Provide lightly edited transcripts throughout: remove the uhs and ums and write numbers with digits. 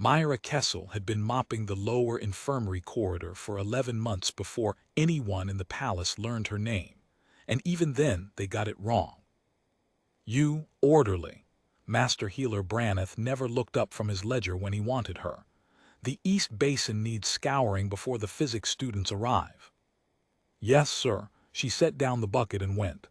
Myra Kessel had been mopping the lower infirmary corridor for 11 months before anyone in the palace learned her name, and even then they got it wrong. "You, orderly." Master Healer Branneth never looked up from his ledger when he wanted her. "The East Basin needs scouring before the physics students arrive." "Yes, sir." She set down the bucket and went.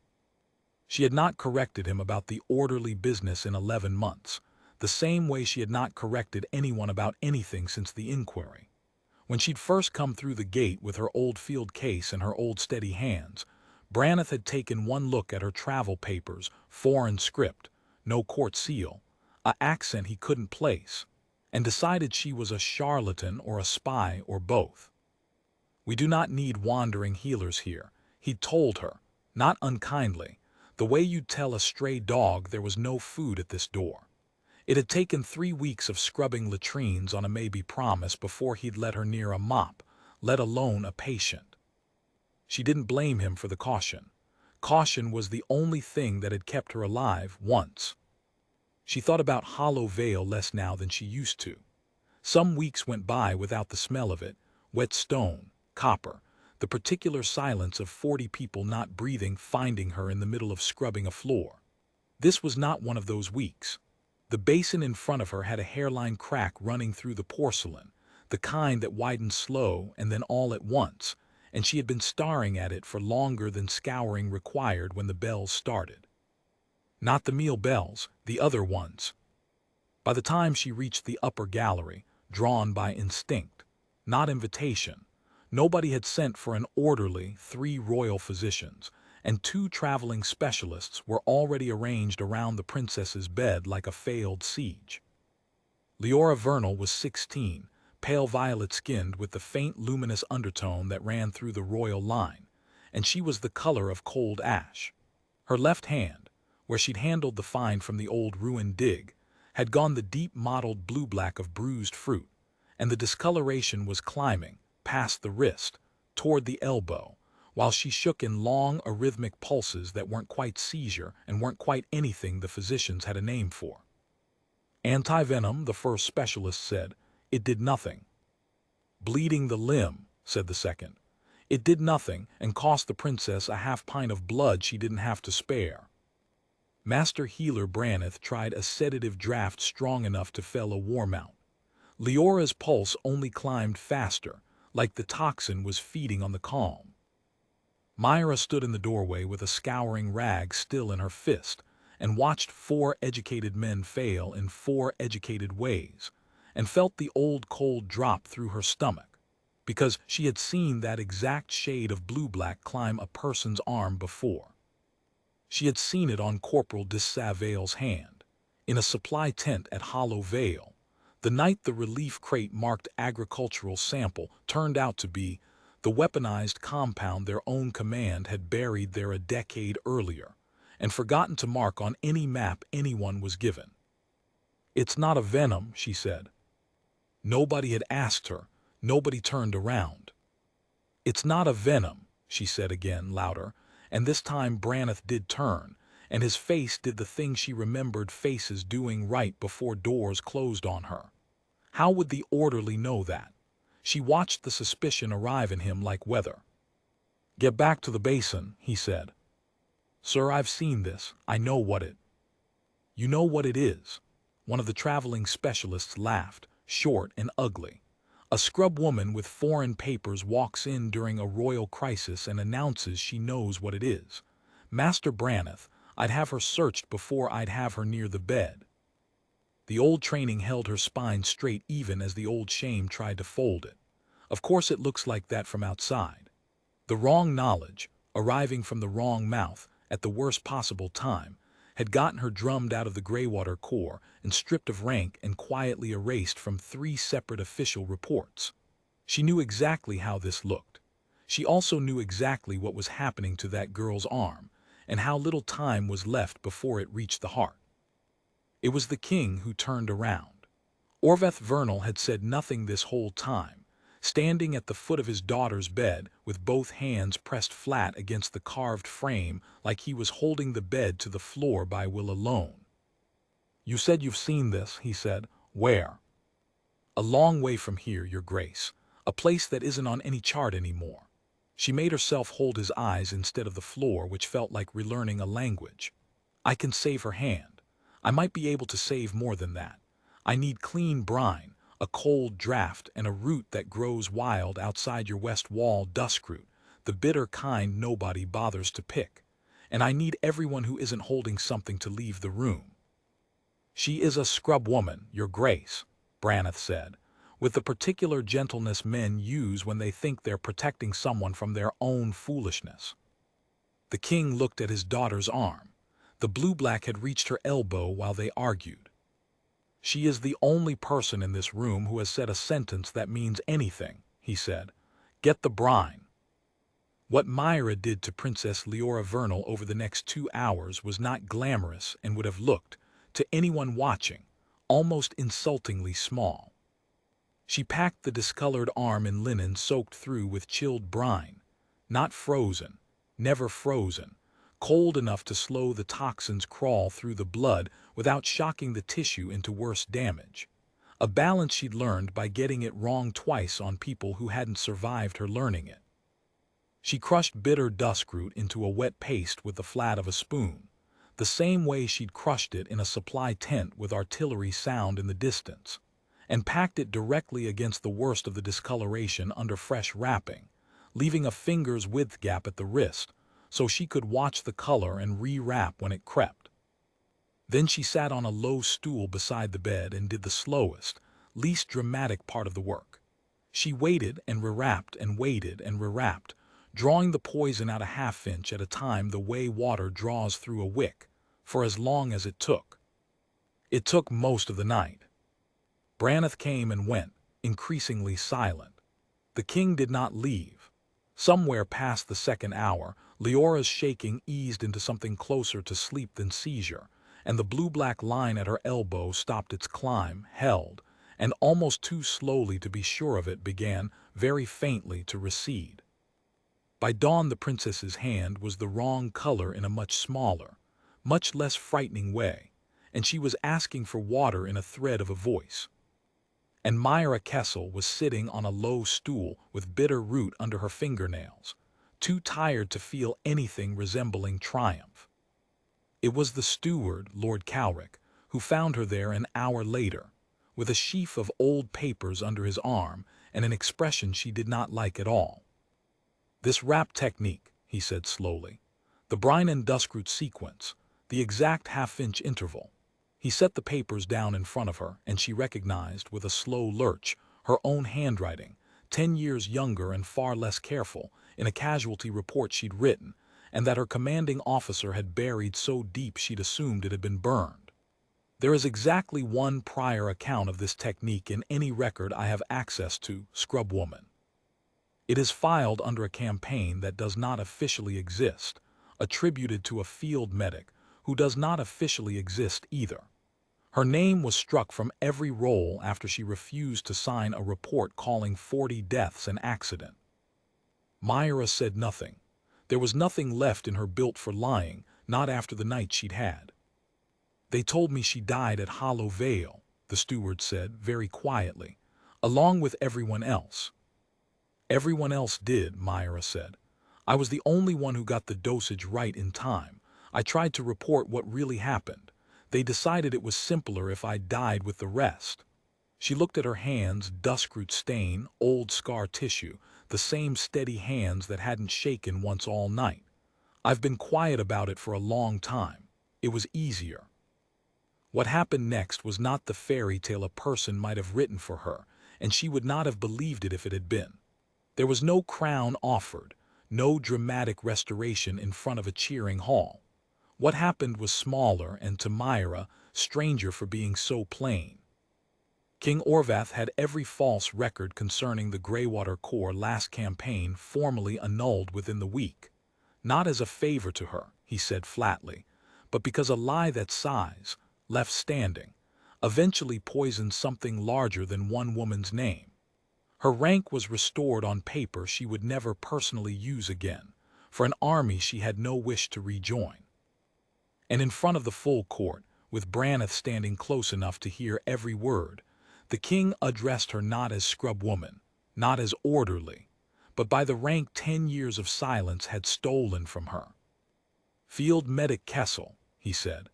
She had not corrected him about the orderly business in 11 months, the same way she had not corrected anyone about anything since the inquiry. When she'd first come through the gate with her old field case in her old steady hands, Branneth had taken one look at her travel papers, foreign script, no court seal, a accent he couldn't place, and decided she was a charlatan or a spy or both. "We do not need wandering healers here," he'd told her, not unkindly, the way you'd tell a stray dog there was no food at this door. It had taken 3 weeks of scrubbing latrines on a maybe promise before he'd let her near a mop, let alone a patient. She didn't blame him for the caution. Caution was the only thing that had kept her alive once. She thought about Hollow Vale less now than she used to. Some weeks went by without the smell of it, wet stone, copper, the particular silence of 40 people not breathing finding her in the middle of scrubbing a floor. This was not one of those weeks. The basin in front of her had a hairline crack running through the porcelain, the kind that widened slow and then all at once, and she had been staring at it for longer than scouring required when the bells started. Not the meal bells, the other ones. By the time she reached the upper gallery, drawn by instinct, not invitation, nobody had sent for an orderly, 3 royal physicians, and 2 traveling specialists were already arranged around the princess's bed like a failed siege. Leora Vernal was 16, pale violet-skinned with the faint luminous undertone that ran through the royal line, and she was the color of cold ash. Her left hand, where she'd handled the find from the old ruined dig, had gone the deep mottled blue-black of bruised fruit, and the discoloration was climbing, past the wrist, toward the elbow, while she shook in long, arrhythmic pulses that weren't quite seizure and weren't quite anything the physicians had a name for. "Anti-venom," the first specialist said. "It did nothing." "Bleeding the limb," said the second. "It did nothing and cost the princess a half-pint of blood she didn't have to spare." Master Healer Branneth tried a sedative draught strong enough to fell a warm-out. Leora's pulse only climbed faster, like the toxin was feeding on the calm. Myra stood in the doorway with a scouring rag still in her fist and watched 4 educated men fail in 4 educated ways, and felt the old cold drop through her stomach, because she had seen that exact shade of blue-black climb a person's arm before. She had seen it on Corporal de Savale's hand, in a supply tent at Hollow Vale, the night the relief crate marked agricultural sample turned out to be the weaponized compound their own command had buried there a decade earlier, and forgotten to mark on any map anyone was given. "It's not a venom," she said. Nobody had asked her, nobody turned around. "It's not a venom," she said again, louder, and this time Branneth did turn, and his face did the thing she remembered faces doing right before doors closed on her. How would the orderly know that? She watched the suspicion arrive in him like weather. "Get back to the basin," he said. "Sir, I've seen this. I know what it—" "You know what it is?" One of the traveling specialists laughed, short and ugly. "A scrub woman with foreign papers walks in during a royal crisis and announces she knows what it is. Master Branneth, I'd have her searched before I'd have her near the bed." The old training held her spine straight even as the old shame tried to fold it. Of course it looks like that from outside. The wrong knowledge, arriving from the wrong mouth, at the worst possible time, had gotten her drummed out of the Greywater Corps and stripped of rank and quietly erased from 3 separate official reports. She knew exactly how this looked. She also knew exactly what was happening to that girl's arm, and how little time was left before it reached the heart. It was the king who turned around. Orveth Vernal had said nothing this whole time, standing at the foot of his daughter's bed with both hands pressed flat against the carved frame like he was holding the bed to the floor by will alone. "You said you've seen this," he said. "Where?" A long way from here, Your Grace. A place that isn't on any chart anymore. She made herself hold his eyes instead of the floor, which felt like relearning a language. I can save her hand. I might be able to save more than that. I need clean brine, a cold draft, and a root that grows wild outside your west wall, duskroot, the bitter kind nobody bothers to pick. And I need everyone who isn't holding something to leave the room. She is a scrub woman, Your Grace, Branath said, with the particular gentleness men use when they think they're protecting someone from their own foolishness. The king looked at his daughter's arm. The blue-black had reached her elbow while they argued. She is the only person in this room who has said a sentence that means anything, he said. Get the brine. What Myra did to Princess Leora Vernal over the next 2 hours was not glamorous and would have looked, to anyone watching, almost insultingly small. She packed the discolored arm in linen soaked through with chilled brine, not frozen, never frozen, cold enough to slow the toxins crawl through the blood without shocking the tissue into worse damage. A balance she'd learned by getting it wrong twice on people who hadn't survived her learning it. She crushed bitter duskroot into a wet paste with the flat of a spoon, the same way she'd crushed it in a supply tent with artillery sound in the distance, and packed it directly against the worst of the discoloration under fresh wrapping, leaving a finger's width gap at the wrist, so she could watch the color and re-wrap when it crept. Then she sat on a low stool beside the bed and did the slowest, least dramatic part of the work. She waited and rewrapped and waited and rewrapped, drawing the poison out a half-inch at a time the way water draws through a wick, for as long as it took. It took most of the night. Branath came and went, increasingly silent. The king did not leave. Somewhere past the second hour, Leora's shaking eased into something closer to sleep than seizure, and the blue-black line at her elbow stopped its climb, held, and almost too slowly to be sure of it began, very faintly, to recede. By dawn the princess's hand was the wrong color in a much smaller, much less frightening way, and she was asking for water in a thread of a voice. And Myra Kessel was sitting on a low stool with bitter root under her fingernails, too tired to feel anything resembling triumph. It was the steward, Lord Calric, who found her there an hour later, with a sheaf of old papers under his arm and an expression she did not like at all. This wrap technique, he said slowly, the brine and duskroot sequence, the exact half-inch interval. He set the papers down in front of her, and she recognized, with a slow lurch, her own handwriting, 10 years younger and far less careful, in a casualty report she'd written, and that her commanding officer had buried so deep she'd assumed it had been burned. There is exactly one prior account of this technique in any record I have access to, scrubwoman. It is filed under a campaign that does not officially exist, attributed to a field medic who does not officially exist either. Her name was struck from every roll after she refused to sign a report calling 40 deaths an accident. Myra said nothing. There was nothing left in her built for lying, not after the night she'd had. They told me she died at Hollow Vale, the steward said very quietly, along with everyone else. Everyone else did, Myra said. I was the only one who got the dosage right in time. I tried to report what really happened. They decided it was simpler if I died with the rest. She looked at her hands, duskroot stain, old scar tissue, the same steady hands that hadn't shaken once all night. I've been quiet about it for a long time. It was easier. What happened next was not the fairy tale a person might have written for her, and she would not have believed it if it had been. There was no crown offered, no dramatic restoration in front of a cheering hall. What happened was smaller and, to Myra, stranger for being so plain. King Orvath had every false record concerning the Greywater Corps last campaign formally annulled within the week. Not as a favor to her, he said flatly, but because a lie that size, left standing, eventually poisoned something larger than one woman's name. Her rank was restored on paper she would never personally use again, for an army she had no wish to rejoin. And in front of the full court, with Branath standing close enough to hear every word, The king addressed her not as scrub woman, not as orderly, but by the rank 10 years of silence had stolen from her. Field Medic Kessel, he said,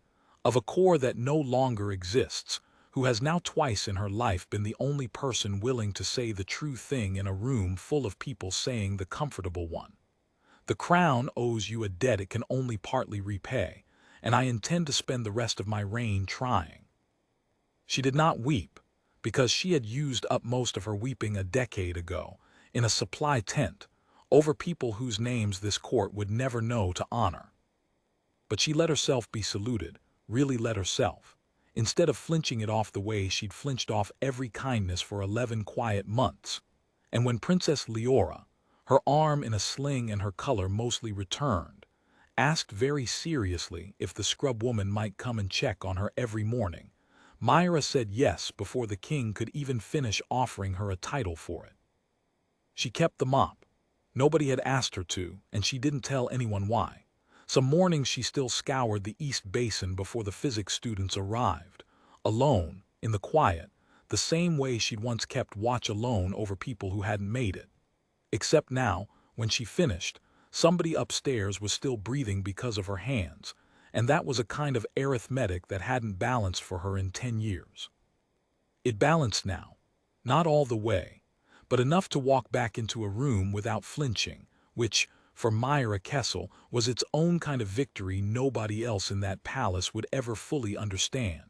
of a corps that no longer exists, who has now twice in her life been the only person willing to say the true thing in a room full of people saying the comfortable one. The crown owes you a debt it can only partly repay, and I intend to spend the rest of my reign trying. She did not weep, because she had used up most of her weeping a decade ago, in a supply tent, over people whose names this court would never know to honor. But she let herself be saluted, really let herself, instead of flinching it off the way she'd flinched off every kindness for 11 quiet months. And when Princess Leora, her arm in a sling and her color mostly returned, asked very seriously if the scrub woman might come and check on her every morning, Myra said yes before the king could even finish offering her a title for it. She kept the mop. Nobody had asked her to, and she didn't tell anyone why. Some mornings she still scoured the East Basin before the physics students arrived, alone, in the quiet, the same way she'd once kept watch alone over people who hadn't made it. Except now, when she finished, somebody upstairs was still breathing because of her hands, and that was a kind of arithmetic that hadn't balanced for her in 10 years. It balanced now, not all the way, but enough to walk back into a room without flinching, which, for Myra Kessel, was its own kind of victory nobody else in that palace would ever fully understand.